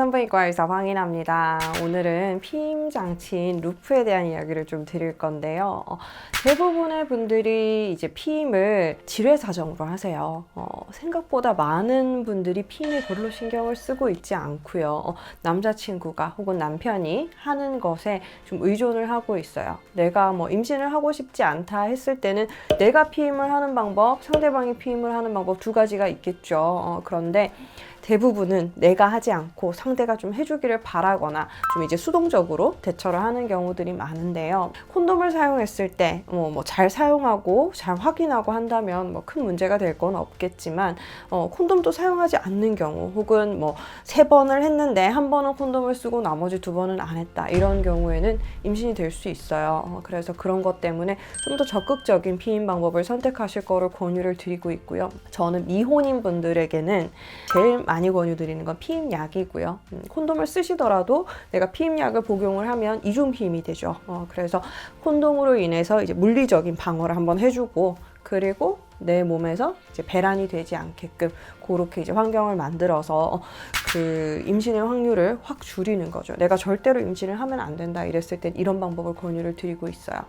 산부인과 의사 황인아입니다. 오늘은 피임 장치인 루프에 대한 이야기를 좀 드릴 건데요. 대부분의 분들이 이제 피임을 지뢰 사정으로 하세요. 생각보다 많은 분들이 피임에 별로 신경을 쓰고 있지 않고요. 남자친구가 혹은 남편이 하는 것에 좀 의존을 하고 있어요. 내가 뭐 임신을 하고 싶지 않다 했을 때는 내가 피임을 하는 방법, 상대방이 피임을 하는 방법 두 가지가 있겠죠. 그런데 대부분은 내가 하지 않고 상대가 좀 해주기를 바라거나 좀 이제 수동적으로 대처를 하는 경우들이 많은데요. 콘돔을 사용했을 때 잘 사용하고 잘 확인하고 한다면 뭐 큰 문제가 될 건 없겠지만 콘돔도 사용하지 않는 경우 혹은 뭐 3번을 했는데 한 번은 콘돔을 쓰고 나머지 2번은 안 했다 이런 경우에는 임신이 될 수 있어요. 그래서 그런 것 때문에 좀 더 적극적인 피임 방법을 선택하실 거를 권유를 드리고 있고요. 저는 미혼인 분들에게는 제일 많이 권유드리는 건 피임약이고요. 콘돔을 쓰시더라도 내가 피임약을 복용을 하면 이중 피임이 되죠. 그래서 콘돔으로 인해서 이제 물리적인 방어를 한번 해주고 그리고 내 몸에서 이제 배란이 되지 않게끔 그렇게 이제 환경을 만들어서 그 임신의 확률을 확 줄이는 거죠. 내가 절대로 임신을 하면 안 된다 이랬을 땐 이런 방법을 권유를 드리고 있어요.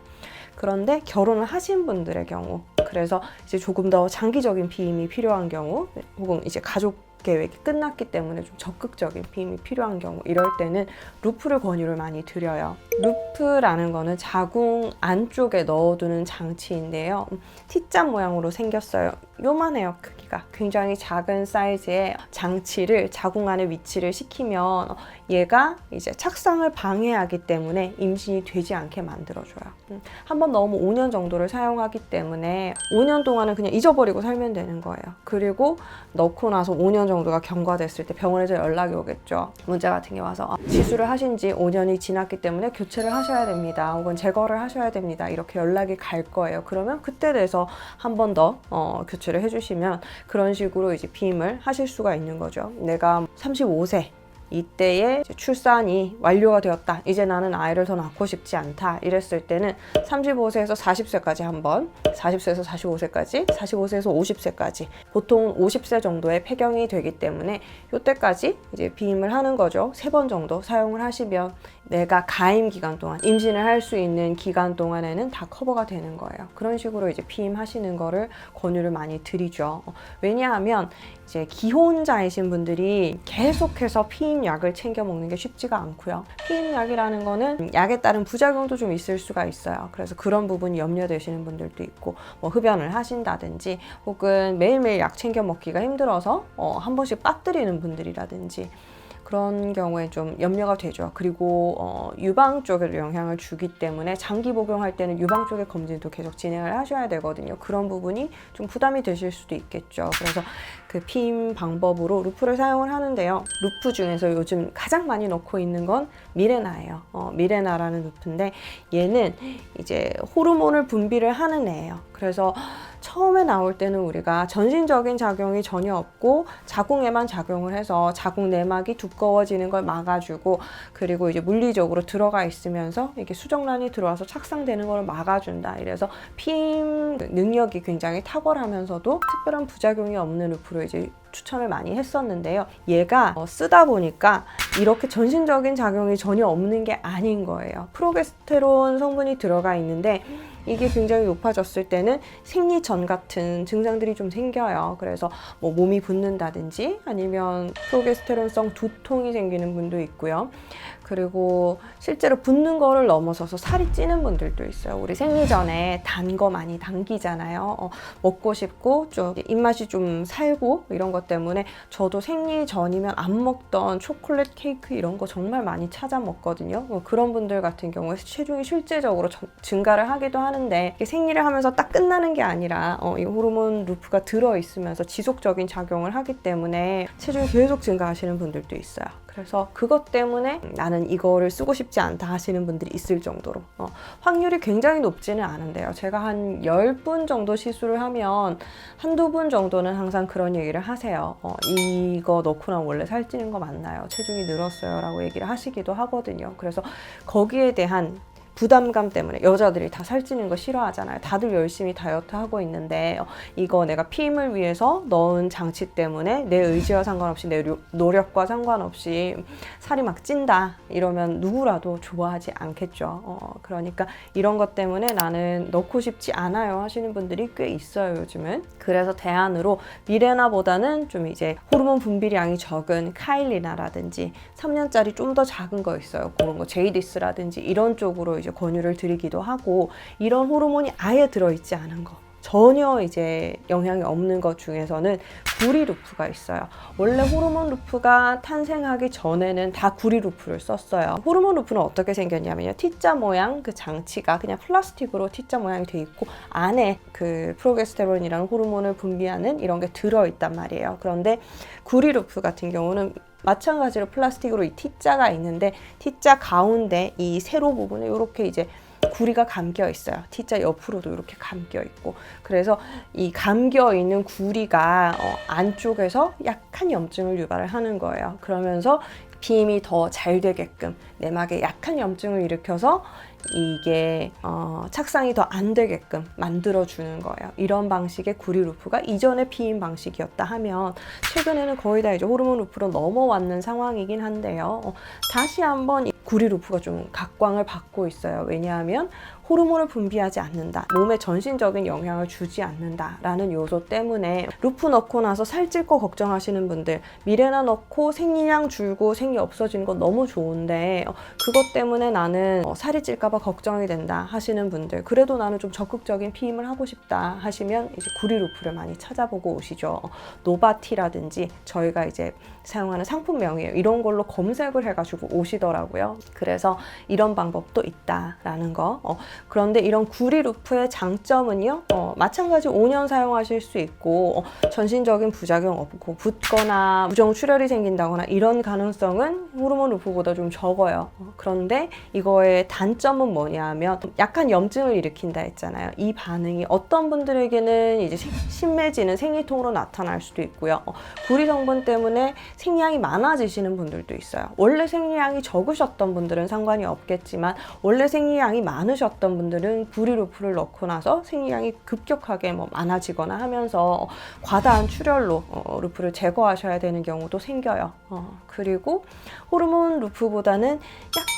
그런데 결혼을 하신 분들의 경우, 그래서 이제 조금 더 장기적인 피임이 필요한 경우, 혹은 이제 가족 계획이 끝났기 때문에 좀 적극적인 피임이 필요한 경우 이럴 때는 루프를 권유를 많이 드려요. 루프라는 거는 자궁 안쪽에 넣어두는 장치인데요. T자 모양으로 생겼어요. 요만해요. 크기가 굉장히 작은 사이즈의 장치를 자궁 안에 위치를 시키면 얘가 이제 착상을 방해하기 때문에 임신이 되지 않게 만들어줘요. 한번 넣으면 5년 정도를 사용하기 때문에 5년 동안은 그냥 잊어버리고 살면 되는 거예요. 그리고 넣고 나서 5년 정도가 경과됐을 때 병원에서 연락이 오겠죠. 문자 같은 게 와서 시술을 하신 지 5년이 지났기 때문에 교체를 하셔야 됩니다. 혹은 제거를 하셔야 됩니다. 이렇게 연락이 갈 거예요. 그러면 그때 돼서 한 번 더 교체를 해주시면 그런 식으로 이제 피임을 하실 수가 있는 거죠. 내가 35세 이때에 출산이 완료가 되었다. 이제 나는 아이를 더 낳고 싶지 않다. 이랬을 때는 35세에서 40세까지 한번, 40세에서 45세까지, 45세에서 50세까지 보통 50세 정도의 폐경이 되기 때문에 이때까지 이제 비임을 하는 거죠. 3번 정도 사용을 하시면 내가 가임 기간 동안, 임신을 할 수 있는 기간 동안에는 다 커버가 되는 거예요. 그런 식으로 이제 피임하시는 거를 권유를 많이 드리죠. 왜냐하면 이제 기혼자이신 분들이 계속해서 피임약을 챙겨 먹는 게 쉽지가 않고요. 피임약이라는 거는 약에 따른 부작용도 좀 있을 수가 있어요. 그래서 그런 부분이 염려되시는 분들도 있고, 뭐 흡연을 하신다든지 혹은 매일매일 약 챙겨 먹기가 힘들어서 한 번씩 빠뜨리는 분들이라든지 그런 경우에 좀 염려가 되죠. 그리고 유방 쪽에도 영향을 주기 때문에 장기 복용할 때는 유방 쪽의 검진도 계속 진행을 하셔야 되거든요. 그런 부분이 좀 부담이 되실 수도 있겠죠. 그래서 그 피임 방법으로 루프를 사용을 하는데요. 루프 중에서 요즘 가장 많이 넣고 있는 건 미레나예요. 미레나라는 루프인데 얘는 이제 호르몬을 분비를 하는 애예요. 그래서 처음에 나올 때는 우리가 전신적인 작용이 전혀 없고 자궁에만 작용을 해서 자궁 내막이 두꺼워지는 걸 막아주고, 그리고 이제 물리적으로 들어가 있으면서 이게 수정란이 들어와서 착상되는 걸 막아준다. 이래서 피임 능력이 굉장히 탁월하면서도 특별한 부작용이 없는 루프로 이제 추천을 많이 했었는데요. 얘가 쓰다 보니까 이렇게 전신적인 작용이 전혀 없는 게 아닌 거예요. 프로게스테론 성분이 들어가 있는데 이게 굉장히 높아졌을 때는 생리 전 같은 증상들이 좀 생겨요. 그래서 뭐 몸이 붓는다든지 아니면 프로게스테론성 두통이 생기는 분도 있고요. 그리고 실제로 붓는 거를 넘어서서 살이 찌는 분들도 있어요. 우리 생리 전에 단 거 많이 당기잖아요. 먹고 싶고 좀 입맛이 좀 살고 이런 것 때문에 저도 생리 전이면 안 먹던 초콜릿 케이크 이런 거 정말 많이 찾아 먹거든요. 그런 분들 같은 경우에 체중이 실제적으로 증가를 하기도 하는데 생리를 하면서 딱 끝나는 게 아니라 이 호르몬 루프가 들어있으면서 지속적인 작용을 하기 때문에 체중이 계속 증가하시는 분들도 있어요. 그래서 그것 때문에 나는 이거를 쓰고 싶지 않다 하시는 분들이 있을 정도로 확률이 굉장히 높지는 않은데요. 제가 한 10분 정도 시술을 하면 한두 분 정도는 항상 그런 얘기를 하세요. 이거 넣고 나면 원래 살찌는 거 맞나요? 체중이 늘었어요 라고 얘기를 하시기도 하거든요. 그래서 거기에 대한 부담감 때문에 여자들이 다 살찌는 거 싫어하잖아요. 다들 열심히 다이어트 하고 있는데 이거 내가 피임을 위해서 넣은 장치 때문에 내 의지와 상관없이 내 노력과 상관없이 살이 막 찐다 이러면 누구라도 좋아하지 않겠죠. 그러니까 이런 것 때문에 나는 넣고 싶지 않아요 하시는 분들이 꽤 있어요 요즘은. 그래서 대안으로 미레나보다는 좀 이제 호르몬 분비량이 적은 카일리나라든지 3년짜리 좀 더 작은 거 있어요. 그런 거 제이디스라든지 이런 쪽으로 이제 권유를 드리기도 하고, 이런 호르몬이 아예 들어있지 않은 거, 전혀 이제 영향이 없는 것 중에서는 구리 루프가 있어요. 원래 호르몬 루프가 탄생하기 전에는 다 구리 루프를 썼어요. 호르몬 루프는 어떻게 생겼냐면요, T자 모양 그 장치가 그냥 플라스틱으로 T자 모양이 돼 있고 안에 그 프로게스테론이라는 호르몬을 분비하는 이런 게 들어있단 말이에요. 그런데 구리 루프 같은 경우는 마찬가지로 플라스틱으로 이 T자가 있는데 T자 가운데 이 세로 부분에 이렇게 이제 구리가 감겨 있어요. T자 옆으로도 이렇게 감겨 있고, 그래서 이 감겨 있는 구리가 안쪽에서 약한 염증을 유발을 하는 거예요. 그러면서 피임이 더 잘 되게끔 내막에 약한 염증을 일으켜서 이게 착상이 더 안 되게끔 만들어주는 거예요. 이런 방식의 구리 루프가 이전의 피임 방식이었다 하면 최근에는 거의 다 이제 호르몬 루프로 넘어왔는 상황이긴 한데요. 다시 한번 이 구리 루프가 좀 각광을 받고 있어요. 왜냐하면 호르몬을 분비하지 않는다, 몸에 전신적인 영향을 주지 않는다라는 요소 때문에 루프 넣고 나서 살찔 거 걱정하시는 분들, 미레나 넣고 생리량 줄고 생리 없어지는 거 너무 좋은데 그것 때문에 나는 살이 찔까 봐 걱정이 된다 하시는 분들, 그래도 나는 좀 적극적인 피임을 하고 싶다 하시면 이제 구리 루프를 많이 찾아보고 오시죠. 노바티라든지 저희가 이제 사용하는 상품명이에요. 이런 걸로 검색을 해가지고 오시더라고요. 그래서 이런 방법도 있다라는 거. 그런데 이런 구리 루프의 장점은요, 마찬가지 5년 사용하실 수 있고 전신적인 부작용 없고 붓거나 부정 출혈이 생긴다거나 이런 가능성은 호르몬 루프보다 좀 적어요. 그런데 이거의 단점은 뭐냐면 약한 염증을 일으킨다 했잖아요. 이 반응이 어떤 분들에게는 이제 심해지는 생리통으로 나타날 수도 있고요. 구리 성분 때문에 생리량이 많아지시는 분들도 있어요. 원래 생리량이 적으셨던 분들은 상관이 없겠지만 원래 생리량이 많으셨던 분들은 구리 루프를 넣고 나서 생리량이 급격하게 많아지거나 하면서 과다한 출혈로 루프를 제거하셔야 되는 경우도 생겨요. 그리고 호르몬 루프보다는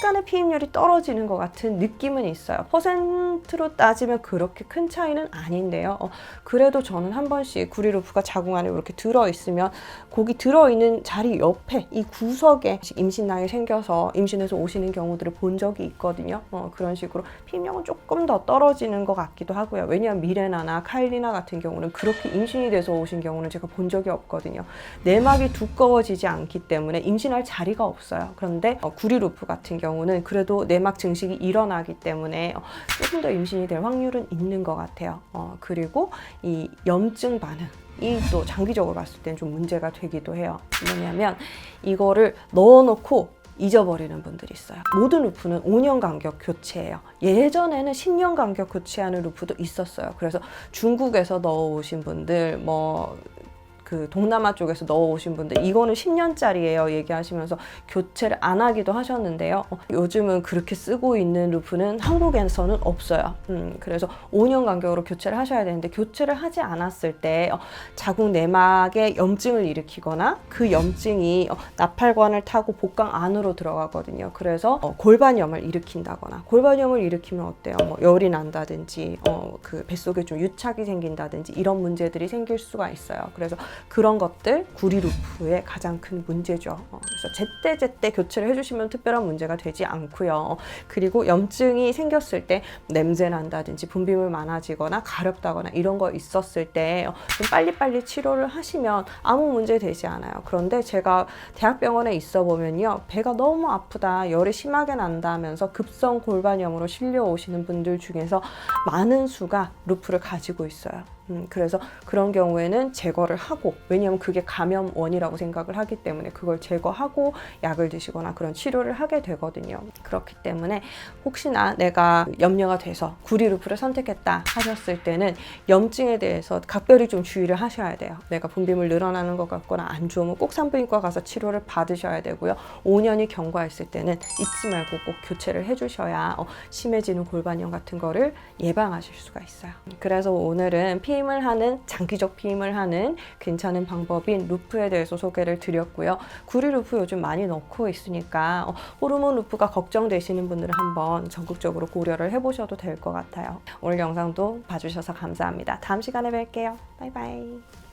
약간의 피임률이 떨어지는 것 같은 느낌은 있어요. 퍼센트로 따지면 그렇게 큰 차이는 아닌데요. 그래도 저는 한 번씩 구리 루프가 자궁 안에 이렇게 들어있으면 거기 들어있는 자리 옆에 이 구석에 임신낭이 생겨서 임신해서 오시는 경우들을 본 적이 있거든요. 그런 식으로 피임량은 조금 더 떨어지는 것 같기도 하고요. 왜냐하면 미레나나 카일리나 같은 경우는 그렇게 임신이 돼서 오신 경우는 제가 본 적이 없거든요. 내막이 두꺼워지지 않기 때문에 임신할 자리가 없어요. 그런데 구리 루프 같은 경우는 그래도 내막 증식이 일어나기 때문에 조금 더 임신이 될 확률은 있는 것 같아요. 그리고 이 염증 반응, 이 또 장기적으로 봤을 땐 좀 문제가 되기도 해요. 뭐냐면 이거를 넣어놓고 잊어버리는 분들이 있어요. 모든 루프는 5년 간격 교체예요. 예전에는 10년 간격 교체하는 루프도 있었어요. 그래서 중국에서 넣어오신 분들, 그 동남아 쪽에서 넣어오신 분들 이거는 10년짜리예요 얘기하시면서 교체를 안 하기도 하셨는데요. 요즘은 그렇게 쓰고 있는 루프는 한국에서는 없어요. 그래서 5년 간격으로 교체를 하셔야 되는데 교체를 하지 않았을 때 자궁 내막에 염증을 일으키거나 그 염증이 나팔관을 타고 복강 안으로 들어가거든요. 그래서 골반염을 일으킨다거나, 골반염을 일으키면 어때요? 열이 난다든지 그 뱃속에 좀 유착이 생긴다든지 이런 문제들이 생길 수가 있어요. 그래서 그런 것들 구리 루프의 가장 큰 문제죠. 그래서 제때제때 교체를 해주시면 특별한 문제가 되지 않고요. 그리고 염증이 생겼을 때 냄새 난다든지 분비물 많아지거나 가렵다거나 이런 거 있었을 때 좀 빨리빨리 치료를 하시면 아무 문제 되지 않아요. 그런데 제가 대학병원에 있어 보면요, 배가 너무 아프다, 열이 심하게 난다 하면서 급성 골반염으로 실려오시는 분들 중에서 많은 수가 루프를 가지고 있어요. 그래서 그런 경우에는 제거를 하고, 왜냐하면 그게 감염원이라고 생각을 하기 때문에 그걸 제거하고 약을 드시거나 그런 치료를 하게 되거든요. 그렇기 때문에 혹시나 내가 염려가 돼서 구리 루프를 선택했다 하셨을 때는 염증에 대해서 각별히 좀 주의를 하셔야 돼요. 내가 분비물 늘어나는 것 같거나 안 좋으면 꼭 산부인과 가서 치료를 받으셔야 되고요. 5년이 경과했을 때는 잊지 말고 꼭 교체를 해주셔야 심해지는 골반염 같은 거를 예방하실 수가 있어요. 그래서 오늘은 피임을 하는, 장기적 피임을 하는 괜찮은 방법인 루프에 대해서 소개를 드렸고요. 구리 루프 요즘 많이 넣고 있으니까 호르몬 루프가 걱정되시는 분들은 한번 적극적으로 고려를 해보셔도 될 것 같아요. 오늘 영상도 봐주셔서 감사합니다. 다음 시간에 뵐게요. 바이바이.